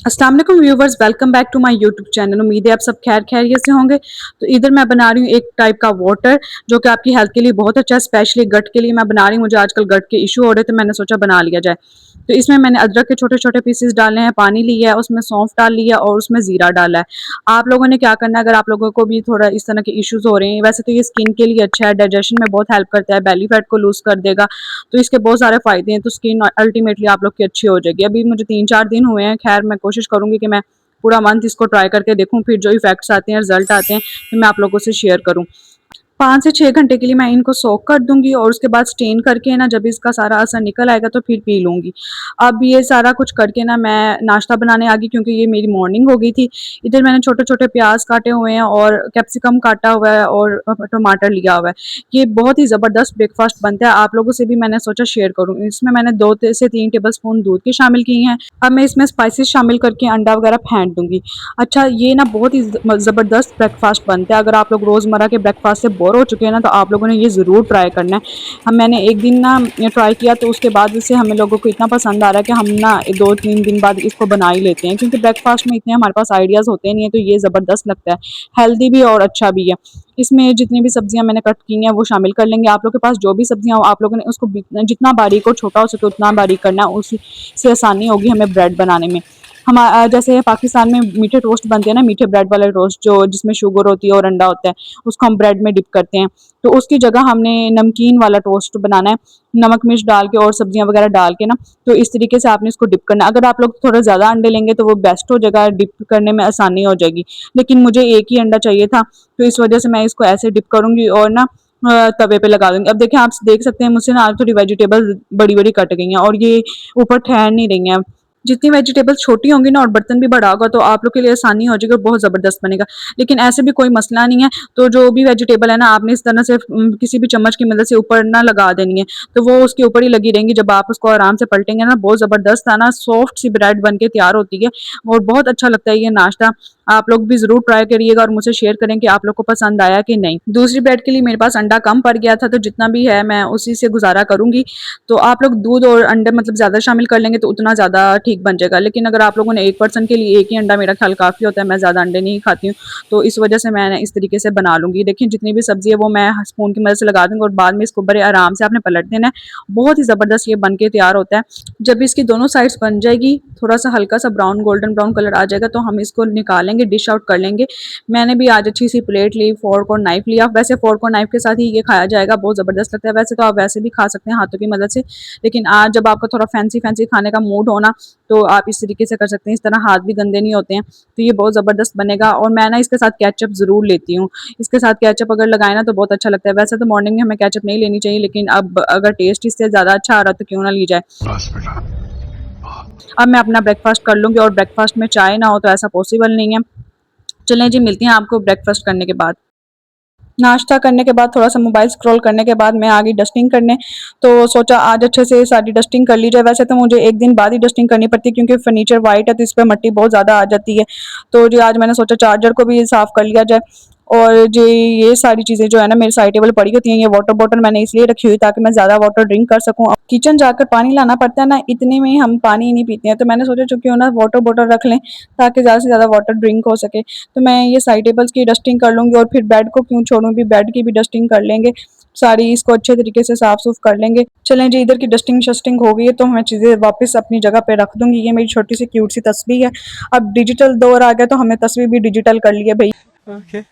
अस्सलाम वालेकुम viewers, welcome back to my YouTube channel. उम्मीद है आप सब खैर खैरियत से होंगे। तो इधर मैं बना रही हूँ एक टाइप का वाटर जो कि आपकी हेल्थ के लिए बहुत अच्छा है, स्पेशली गट के लिए मैं बना रही हूँ। मुझे आजकल गट के इशू हो रहे थे, मैंने सोचा बना लिया जाए। तो इसमें मैंने अदरक के छोटे छोटे पीसेस डाले हैं, पानी लिया है, उसमें सौंफ डाल लिया और उसमें जीरा डाला है। आप लोगों ने क्या करना है, अगर आप लोगों को भी थोड़ा इस तरह के इश्यूज हो रहे हैं, वैसे तो ये स्किन के लिए अच्छा है, डाइजेशन में बहुत हेल्प करता है, बेली फैट को लूज कर देगा। तो इसके बहुत सारे फायदे हैं, तो स्किन अल्टीमेटली आप लोग की अच्छी हो जाएगी। अभी मुझे 3-4 दिन हुए हैं, खैर मैं कोशिश करूंगी कि मैं पूरा मंथ इसको ट्राई करके देखूं, फिर जो इफेक्ट्स आते हैं, रिजल्ट आते हैं, तो मैं आप लोगों से शेयर करूं। 5 से 6 घंटे के लिए मैं इनको सोक कर दूँगी और उसके बाद स्टेन करके ना, जब इसका सारा असर निकल आएगा तो फिर पी लूँगी। अब ये सारा कुछ करके ना मैं नाश्ता बनाने आ गई, क्योंकि ये मेरी मॉर्निंग हो गई थी। इधर मैंने छोटे-छोटे प्याज़ काटे हुए हैं और कैप्सिकम काटा हुआ है और टमाटर लिया हुआ है। ये बहुत ही ज़बरदस्त ब्रेकफ़ास्ट बनता है, आप लोगों से भी मैंने सोचा शेयर करूँ। इसमें मैंने 2 से 3 टेबलस्पून दूध के शामिल किए हैं। अब मैं इसमें स्पाइसेस शामिल करके अंडा वगैरह फेंट दूँगी। अच्छा, ये ना बहुत ही ज़बरदस्त ब्रेकफ़ास्ट बनता है। अगर आप लोग रोज़मर्रा के ब्रेकफ़ास्ट से बोर हो चुके हैं ना, तो आप लोगों ने ये ज़रूर ट्राई करना है। मैंने एक दिन ना ये ट्राई किया, तो उसके बाद से हमें लोगों को इतना पसंद आ रहा है कि हम ना 2-3 दिन बाद इसको बना ही लेते हैं, क्योंकि ब्रेकफ़ास्ट में इतने हमारे पास आइडियाज़ होते नहीं है, तो ये ज़बरदस्त लगता है। हेल्दी भी और अच्छा भी है। इसमें जितनी भी सब्जियाँ मैंने कट की हैं वो शामिल कर लेंगे। आप लोग के पास जो भी सब्जियाँ हो, आप लोगों ने उसको जितना बारीक और छोटा हो सके उतना बारीक करना है, उसी से आसानी होगी हमें ब्रेड बनाने में। जैसे पाकिस्तान में मीठे टोस्ट बनते हैं ना, मीठे ब्रेड वाले टोस्ट जो जिसमें शुगर होती है और अंडा होता है, उसको हम ब्रेड में डिप करते हैं। तो उसकी जगह हमने नमकीन वाला टोस्ट बनाना है, नमक मिर्च डाल के और सब्जियां वगैरह डाल के ना। तो इस तरीके से आपने इसको डिप करना है। अगर आप लोग थोड़ा ज़्यादा अंडे लेंगे तो वो बेस्ट हो जाएगा, डिप करने में आसानी हो जाएगी। लेकिन मुझे एक ही अंडा चाहिए था, तो इस वजह से मैं इसको ऐसे डिप करूँगी और ना तवे पे लगा दूँगी। अब देखिए, आप देख सकते हैं मुझसे ना थोड़ी वेजिटेबल बड़ी-बड़ी कट गई हैं और ये ऊपर ठहर नहीं रही हैं। जितनी वेजिटेबल्स छोटी होंगी ना और बर्तन भी बड़ा होगा, तो आप लोग के लिए आसानी हो जाएगी और बहुत ज़बरदस्त बनेगा। लेकिन ऐसे भी कोई मसला नहीं है, तो जो भी वेजिटेबल है ना, आपने इस तरह से किसी भी चम्मच की मदद से ऊपर ना लगा देनी है, तो वो उसके ऊपर ही लगी रहेंगी। जब आप उसको आराम से पलटेंगे ना, बहुत ज़बरदस्त है ना, सॉफ्ट सी ब्रेड बन के तैयार होती है और बहुत अच्छा लगता है ये नाश्ता। आप लोग भी ज़रूर ट्राई करिएगा और मुझे शेयर करें कि आप लोग को पसंद आया कि नहीं। दूसरी ब्रेड के लिए मेरे पास अंडा कम पड़ गया था, तो जितना भी है मैं उसी से गुज़ारा करूँगी। तो आप लोग दूध और अंडे मतलब ज़्यादा शामिल कर लेंगे तो उतना ज़्यादा ठीक बन जाएगा। लेकिन अगर आप लोगों ने 1 पर्सन के लिए 1 ही अंडा, मेरा ख़्याल काफ़ी होता है, मैं ज़्यादा अंडे नहीं खाती हूँ, तो इस वज़ह से मैंने इस तरीके से बना लूँगी। देखिए, जितनी भी सब्ज़ी है वो मैं स्पून की मदद से लगा दूँगी और बाद में इसको बड़े आराम से आपने पलट देना है। बहुत ही ज़बरदस्त ये बन के तैयार होता है। जब इसकी दोनों साइड्स बन जाएगी, थोड़ा-सा हल्का-सा ब्राउन गोल्डन ब्राउन कलर आ जाएगा, तो हम इसको निकालेंगे, डिश आउट कर लेंगे। मैंने भी आज अच्छी-सी प्लेट ली, फ़ोर्क और नाइफ़ लिया। वैसे फ़ोर्क और नाइफ़ के साथ ही ये खाया जाएगा, बहुत ज़बरदस्त लगता है। वैसे तो आप वैसे भी खा सकते हैं हाथों की मदद से, लेकिन आज जब आपका थोड़ा फैंसी-फैंसी खाने का मूड हो ना, तो आप इस तरीके से कर सकते हैं। इस तरह हाथ भी गंदे नहीं होते हैं, तो ये बहुत ज़बरदस्त बनेगा। और मैं ना इसके साथ केचअप ज़रूर लेती हूँ। इसके साथ केचअप अगर लगाएँ ना तो बहुत अच्छा लगता है। वैसे तो मॉर्निंग में हमें केचअप नहीं लेनी चाहिए, लेकिन अब अगर टेस्ट इससे ज़्यादा अच्छा आ रहा है तो क्यों ना ली जाए। अब मैं अपना ब्रेकफ़ास्ट कर लूँगी और ब्रेकफ़ास्ट में चाय ना हो तो ऐसा पॉसिबल नहीं है। चलें जी, मिलती हैं आपको ब्रेकफ़ास्ट करने के बाद। नाश्ता करने के बाद थोड़ा-सा मोबाइल स्क्रॉल करने के बाद मैं आ गई डस्टिंग करने, तो सोचा आज अच्छे से सारी डस्टिंग कर ली जाए। वैसे तो मुझे 1 दिन बाद ही डस्टिंग करनी पड़ती है, क्योंकि फर्नीचर व्हाइट है तो इस पे मट्टी बहुत ज़्यादा आ जाती है। तो जी आज मैंने सोचा चार्जर को भी साफ़ कर लिया जाए। और जी ये सारी चीज़ें जो है ना मेरे साइड टेबल पड़ी होती हैं। ये वाटर बॉटल मैंने इसलिए रखी हुई ताकि मैं ज़्यादा वाटर ड्रिंक कर सकूँ। किचन जाकर पानी लाना पड़ता है ना, इतने में ही हम पानी ही नहीं पीते हैं, तो मैंने सोचा चूँ क्यों ना वाटर बॉटल रख लें ताकि ज़्यादा से ज़्यादा वाटर ड्रिंक हो सके। तो मैं ये साइड टेबल्स की डस्टिंग कर लूँगी और फिर बेड को क्यों छोड़ूँगी, बेड की भी डस्टिंग कर लेंगे। सारी इसको अच्छे तरीके से साफ-सूफ कर लेंगे। चलें जी, इधर की डस्टिंग-शस्टिंग हो गई है, तो मैं चीज़ें वापस अपनी जगह पे रख दूँगी। ये मेरी छोटी-सी क्यूट सी तस्वीर है। अब डिजिटल दौर आ गया तो हमने तस्वीर भी डिजिटल कर ली है भई। Okay.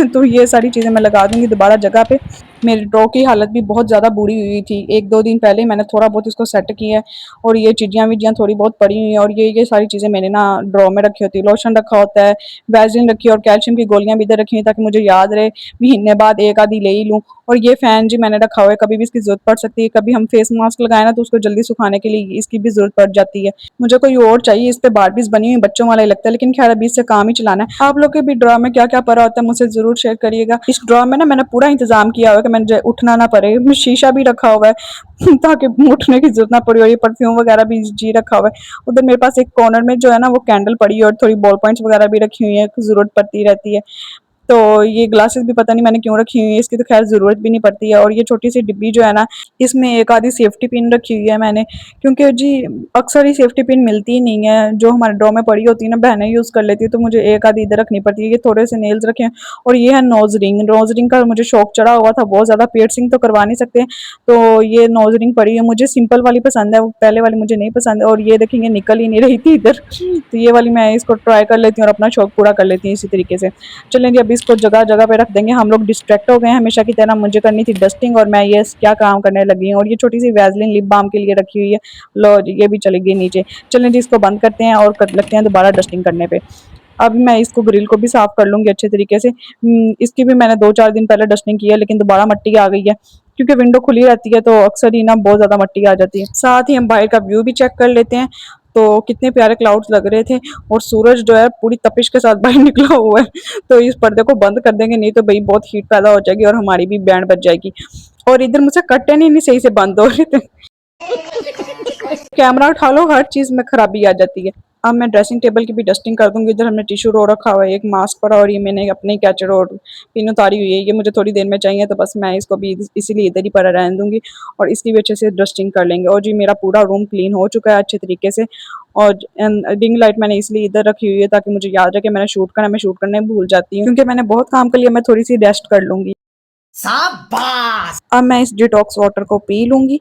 तो ये सारी चीज़ें मैं लगा दूँगी दोबारा जगह पे। मेरे ड्रॉ की हालत भी बहुत ज़्यादा बुरी हुई थी। 1-2 दिन पहले ही मैंने थोड़ा बहुत इसको सेट किया है और ये चीज़ियाँ-विज़ियाँ थोड़ी बहुत पड़ी हुई हैं और ये सारी चीज़ें मैंने ना ड्रॉ में रखी होती है। लोशन रखा होता है, वैज़लिन रखी है और कैल्शियम की गोलियाँ भी इधर रखी हुई हैं ताकि मुझे याद रहे, महीने बाद 1 आधी ले ही लूँ। और ये फ़ैन जी मैंने रखा हुआ है, कभी भी इसकी ज़रूरत पड़ सकती है। कभी हम फेस मास्क लगाएँ ना तो उसको जल्दी सुखाने के लिए इसकी भी ज़रूरत पड़ जाती है। मुझे कोई और चाहिए, इस पे बार्बीज़ बनी हुई बच्चों वाला ही लगता है, लेकिन ख़ैर अभी इससे काम ही चलाना है। आप लोग के भी ड्रॉ में क्या-क्या पड़ा होता है मुझसे ज़रूर शेयर करिएगा। इस ड्रॉ में ना मैंने पूरा इंतज़ाम किया हुआ है कि मुझे उठना ना पड़े। शीशा भी रखा हुआ है ताकि उठने की ज़रूरत ना पड़े, और ये परफ्यूम वग़ैरह भी जी रखा हुआ है। उधर मेरे पास एक कॉर्नर में जो है ना वो कैंडल पड़ी है और थोड़ी बॉल पॉइंट्स वग़ैरह भी रखी हुई हैं, ज़रूरत पड़ती रहती है। तो ये ग्लासेस भी पता नहीं मैंने क्यों रखी हुई है, इसकी तो खैर ज़रूरत भी नहीं पड़ती है। और ये छोटी सी डिब्बी जो है ना, इसमें एक आधी सेफ्टी पिन रखी हुई है मैंने, क्योंकि जी अक्सर ही सेफ्टी पिन मिलती ही नहीं है, जो हमारे ड्रॉ में पड़ी होती है ना बहनें यूज़ कर लेती है, तो मुझे एक आधी इधर रखनी पड़ती है। ये थोड़े से नेल्स रखे हैं और ये है नोज रिंग। नोज रिंग का मुझे शौक चढ़ा हुआ था बहुत ज़्यादा, पियर्सिंग तो करवा नहीं सकते, तो ये नोज रिंग पड़ी है। मुझे सिंपल वाली पसंद है, वो पहले वाली मुझे नहीं पसंद है। और ये देखेंगे निकल ही नहीं रही थी इधर, तो ये वाली मैं इसको ट्राई कर लेती हूँ और अपना शौक पूरा कर लेती हूँ इसी तरीके से। चलें जी, अभी इसको जगह जगह पे रख देंगे। हम लोग डिस्ट्रैक्ट हो गए हैं हमेशा की तरह, मुझे करनी थी डस्टिंग और मैं ये क्या काम करने लगी हूँ। और ये छोटी सी वैसलीन लिप बाम के लिए रखी हुई है, लो जी ये भी चली गई नीचे। चलें जी, इसको बंद करते हैं और लगते हैं दोबारा डस्टिंग करने पे। अब मैं इसको ग्रिल को भी साफ कर लूँगी अच्छे तरीके से। इसकी भी मैंने 2-4 दिन पहले डस्टिंग की है, लेकिन दोबारा मिट्टी आ गई है, क्योंकि विंडो खुली रहती है तो अक्सर ही ना बहुत ज़्यादा मिट्टी आ जाती है। साथ ही हम बाहर का व्यू भी चेक कर लेते हैं, तो कितने प्यारे क्लाउड्स लग रहे थे और सूरज जो है पूरी तपिश के साथ बाहर निकला हुआ है। तो इस पर्दे को बंद कर देंगे, नहीं तो भई बहुत हीट पैदा हो जाएगी और हमारी भी बैंड बज जाएगी। और इधर मुझसे कर्टेन ही नहीं सही से बंद हो रहे थे। कैमरा उठा लो, हर चीज़ में खराबी आ जाती है। अब मैं ड्रेसिंग टेबल की भी डस्टिंग कर दूँगी। इधर हमने टिश्यू रो रखा हुआ है, एक मास्क पड़ा और ये मैंने अपने ही कैचर और पिन उतारी हुई है। ये मुझे थोड़ी देर में चाहिए, तो बस मैं इसको भी इसीलिए इधर ही पड़ा रहने दूँगी और इसकी भी अच्छे से डस्टिंग कर लेंगे। और जी मेरा पूरा रूम क्लीन हो चुका है अच्छे तरीके से। और रिंग लाइट मैंने इसलिए इधर रखी हुई है ताकि मुझे याद रहे कि मैंने शूट करना है, मैं शूट करने भूल जाती हूँ। क्योंकि मैंने बहुत काम कर लिया, मैं थोड़ी-सी रेस्ट कर लूँगी। शाबाश! अब मैं इस डिटॉक्स वाटर को पी लूँगी।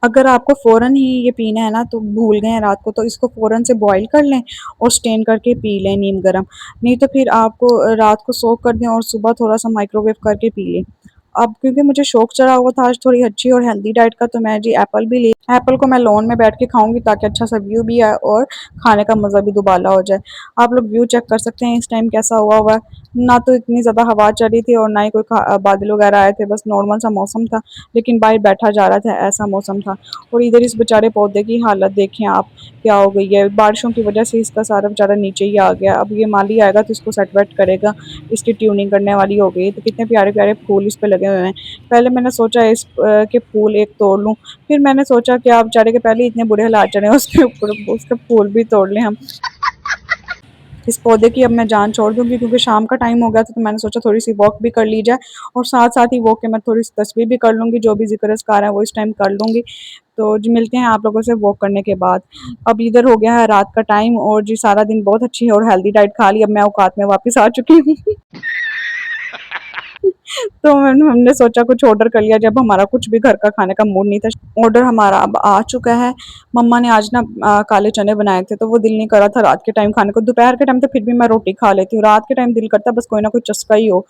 अगर आपको फ़ौरन ही ये पीना है ना, तो भूल गए हैं रात को, तो इसको फ़ौरन से बॉयल कर लें और स्टेन करके पी लें नीम गर्म। नहीं तो फिर आपको रात को सोक कर दें और सुबह थोड़ा-सा माइक्रोवेव करके पी लें। अब क्योंकि मुझे शौक चढ़ा हुआ था आज थोड़ी अच्छी और हेल्दी डाइट का, तो मैं जी एप्पल भी ली। एप्पल को मैं लॉन में बैठ के खाऊँगी ताकि अच्छा-सा व्यू भी आए और खाने का मज़ा भी दुबाला हो जाए। आप लोग व्यू चेक कर सकते हैं इस टाइम कैसा हुआ है। ना तो इतनी ज़्यादा हवा चल रही थी और ना ही कोई बादल वगैरह आए थे, बस नॉर्मल सा मौसम था, लेकिन बाहर बैठा जा रहा था, ऐसा मौसम था। और इधर इस बेचारे पौधे की हालत देखें आप, क्या हो गई है। बारिशों की वजह से इसका सारा बेचारा नीचे ही आ गया। अब ये माली आएगा तो इसको सेट वेट करेगा, इसकी ट्यूनिंग करने वाली हो गई। तो कितने प्यारे-प्यारे फूल इस पे लगे हुए हैं। पहले मैंने सोचा के फूल एक तोड़ लूँ, फिर मैंने सोचा कि आप बेचारे के पहले ही इतने बुरे हालात चले हैं, उसके ऊपर उसके फूल भी तोड़ लें हम। इस पौधे की अब मैं जान छोड़ दूँगी, क्योंकि शाम का टाइम हो गया था, तो मैंने सोचा थोड़ी-सी वॉक भी कर ली जाए और साथ-साथ ही वॉक के मैं थोड़ी-सी तस्वीर भी कर लूँगी, जो भी ज़िक्र-अज़कार है वो इस टाइम कर लूँगी। तो जी मिलते हैं आप लोगों से वॉक करने के बाद। अब इधर हो गया है रात का टाइम और जी सारा दिन बहुत अच्छी और हेल्दी डाइट खा ली, अब मैं औकात में वापस आ चुकी हूँ। तो हमने सोचा कुछ ऑर्डर कर लिया, जब हमारा कुछ भी घर का खाने का मूड नहीं था। ऑर्डर हमारा अब आ चुका है। मम्मा ने आज ना काले चने बनाए थे, तो वो दिल नहीं कर रहा था रात के टाइम खाने को। दोपहर के टाइम तो फिर भी मैं रोटी खा लेती हूँ, रात के टाइम दिल करता है बस कोई ना कोई चस्का ही हो।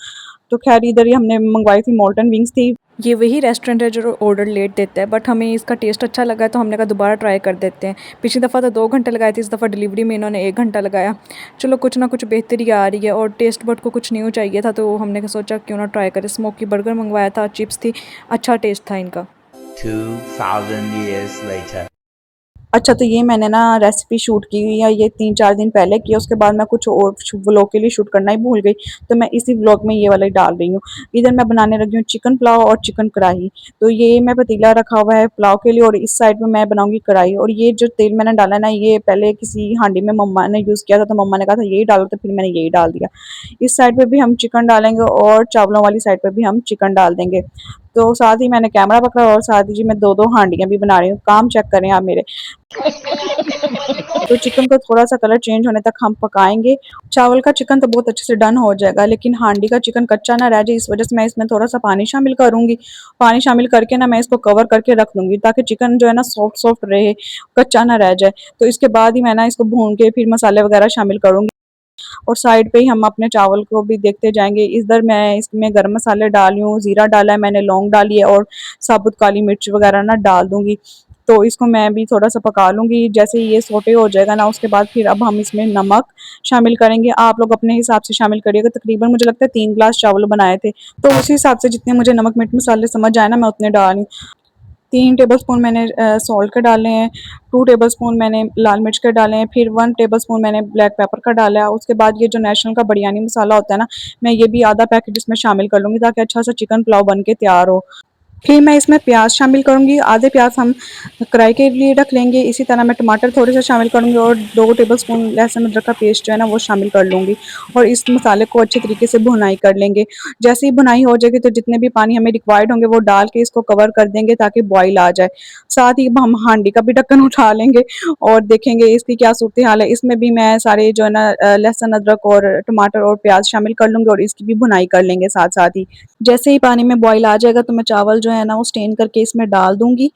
तो खैर इधर ही हमने मंगवाई थी मोल्टन विंग्स थी। ये वही रेस्टोरेंट है जो ऑर्डर लेट देता है, बट हमें इसका टेस्ट अच्छा लगा तो हमने कहा दोबारा ट्राई कर देते हैं। पिछली दफ़ा तो 2 घंटे लगाए थे, इस दफ़ा डिलीवरी में इन्होंने 1 घंटा लगाया। चलो कुछ ना कुछ बेहतरी आ रही है और टेस्ट बट को कुछ न्यू चाहिए था, तो हमने सोचा क्यों ना ट्राई करें। स्मोकी बर्गर मंगवाया था, चिप्स थी, अच्छा टेस्ट था इनका। 2000 years later. अच्छा, तो ये मैंने ना रेसिपी शूट की हुई है, ये 3-4 दिन पहले की है, उसके बाद मैं कुछ और व्लॉग के लिए शूट करना ही भूल गई, तो मैं इसी व्लॉग में ये वाला ही डाल रही हूँ। इधर मैं बनाने लगी हूँ चिकन पुलाव और चिकन कढ़ाई। तो ये मैं पतीला रखा हुआ है पुलाव के लिए और इस साइड में मैं बनाऊँगी कढ़ाई। और ये जो तेल मैंने डाला है ना, ये पहले किसी हांडी में मम्मा ने यूज़ किया था, तो मम्मा ने कहा था यही डालो, तो फिर मैंने यही डाल दिया। इस साइड पे भी हम चिकन डालेंगे और चावलों वाली साइड पे भी हम चिकन डाल देंगे। तो साथ ही मैंने कैमरा पकड़ा और साथ ही जी मैं 2-2 हांडियाँ भी बना रही हूँ। काम चेक करें आप मेरे। तो चिकन को थोड़ा-सा कलर चेंज होने तक हम पकाएँगे। चावल का चिकन तो बहुत अच्छे से डन हो जाएगा, लेकिन हांडी का चिकन कच्चा ना रह जाए, इस वजह से मैं इसमें थोड़ा-सा पानी शामिल करूँगी। पानी शामिल करके ना मैं इसको कवर करके रख दूँगी, ताकि चिकन जो है ना सॉफ्ट-सॉफ्ट रहे, कच्चा ना रह जाए। तो इसके बाद ही मैं ना इसको भून के फिर मसाले वगैरह शामिल करूँगी। और साइड पे ही हम अपने चावल को भी देखते जाएँगे। इधर मैं इसमें गरम मसाले डाल रही हूँ, ज़ीरा डाला है मैंने, लौंग डाली है और साबुत काली मिर्च वगैरह ना डाल दूँगी। तो इसको मैं भी थोड़ा-सा पका लूँगी। जैसे ही ये सौटे हो जाएगा ना, उसके बाद फिर अब हम इसमें नमक शामिल करेंगे। आप लोग अपने हिसाब से शामिल करिएगा। तकरीबन मुझे लगता है 3 ग्लास चावल बनाए थे, तो उसी हिसाब से जितने मुझे नमक, मिर्च, मसाले समझ आए ना, मैं उतने डाल रही हूँ। 3 टेबलस्पून मैंने सॉल्ट के डाले हैं, 2 टेबलस्पून मैंने लाल मिर्च के डाले हैं, फिर 1 टेबलस्पून मैंने ब्लैक पेपर का डाला है। उसके बाद ये जो नेशनल का बिरयानी मसाला होता है ना, मैं ये भी आधा पैकेट इसमें शामिल कर लूँगी, ताकि अच्छा-सा चिकन पुलाव बन के तैयार हो। फिर मैं इसमें प्याज शामिल करूँगी, आधे प्याज हम कढ़ाई के लिए रख लेंगे। इसी तरह मैं टमाटर थोड़े से शामिल करूँगी और 2 टेबलस्पून लहसुन अदरक का पेस्ट जो है ना वो शामिल कर लूँगी और इस मसाले को अच्छे तरीके से भुनाई कर लेंगे। जैसे ही भुनाई हो जाएगी तो जितने भी पानी हमें रिक्वायर्ड होंगे वो डाल के इसको कवर कर देंगे ताकि बॉयल आ जाए। साथ ही हम हांडी का भी ढक्कन उठा लेंगे और देखेंगे इसकी क्या सूरत-ए-हाल है। इसमें भी मैं सारे जो है ना लहसुन, अदरक और टमाटर और प्याज शामिल कर लूँगी और इसकी भी भुनाई कर लेंगे साथ-साथ ही। जैसे ही पानी में बॉयल आ जाएगा तो मैं चावल जो है ना वो स्टेन करके इसमें डाल दूँगी।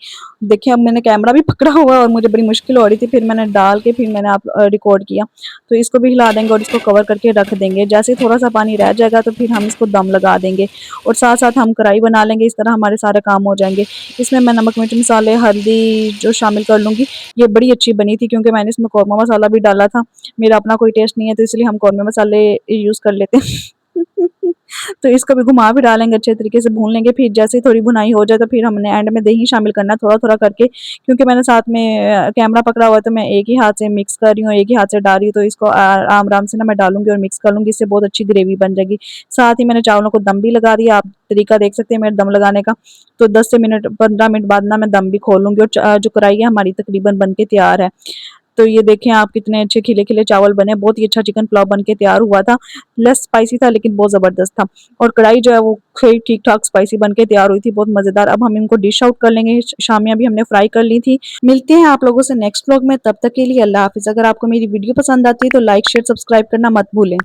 देखिए अब मैंने कैमरा भी पकड़ा हुआ है और मुझे बड़ी मुश्किल हो रही थी, फिर मैंने डाल के फिर मैंने रिकॉर्ड किया। तो इसको भी हिला देंगे और इसको कवर करके रख देंगे। जैसे ही थोड़ा-सा पानी रह जाएगा तो फिर हम इसको दम लगा देंगे और साथ-साथ हम कढ़ाई बना लेंगे, इस तरह हमारे सारे काम हो जाएँगे। इसमें मैं नमक, मिर्च मसाले, हल्दी जो शामिल कर लूँगी। ये बड़ी अच्छी बनी थी क्योंकि मैंने इसमें कौरमा मसाला भी डाला था। मेरा अपना कोई टेस्ट नहीं है तो इसलिए हम कौरमा मसाले यूज़ कर लेते हैं। तो इसको भी घुमा फिरा लेंगे, अच्छे तरीके से भून लेंगे, फिर जैसे ही थोड़ी भुनाई हो जाए तो फिर हमने एंड में दही शामिल करना है थोड़ा-थोड़ा करके क्योंकि मैंने साथ में कैमरा पकड़ा हुआ है तो मैं एक ही हाथ से मिक्स कर रही हूँ, एक ही हाथ से डाल रही हूँ तो इसको आराम-आराम से ना मैं डालूँगी और मिक्स कर लूँगी, इससे बहुत अच्छी ग्रेवी बन जाएगी। साथ ही मैंने चावलों को दम भी लगा दिया, आप तरीका देख सकते हैं मेरे दम लगाने का। तो 10 से मिनट 15 मिनट बाद ना मैं दम भी खोल लूँगी और जो कढ़ाई है हमारी तकरीबन बन के तैयार है। तो ये देखें आप कितने अच्छे खिले-खिले चावल बने, बहुत ही अच्छा चिकन पुलाव बन के तैयार हुआ था। लेस स्पाइसी था लेकिन बहुत ज़बरदस्त था और कढ़ाई जो है वो ठीक-ठाक स्पाइसी बन के तैयार हुई थी, बहुत मज़ेदार। अब हम इनको डिश आउट कर लेंगे, शामियाँ भी हमने फ्राई कर ली थी। मिलते हैं आप लोगों से नेक्स्ट व्लॉग में, तब तक के लिए अल्लाह हाफ़िज़। अगर आपको मेरी वीडियो पसंद आती है तो लाइक, शेयर, सब्सक्राइब करना मत भूलें।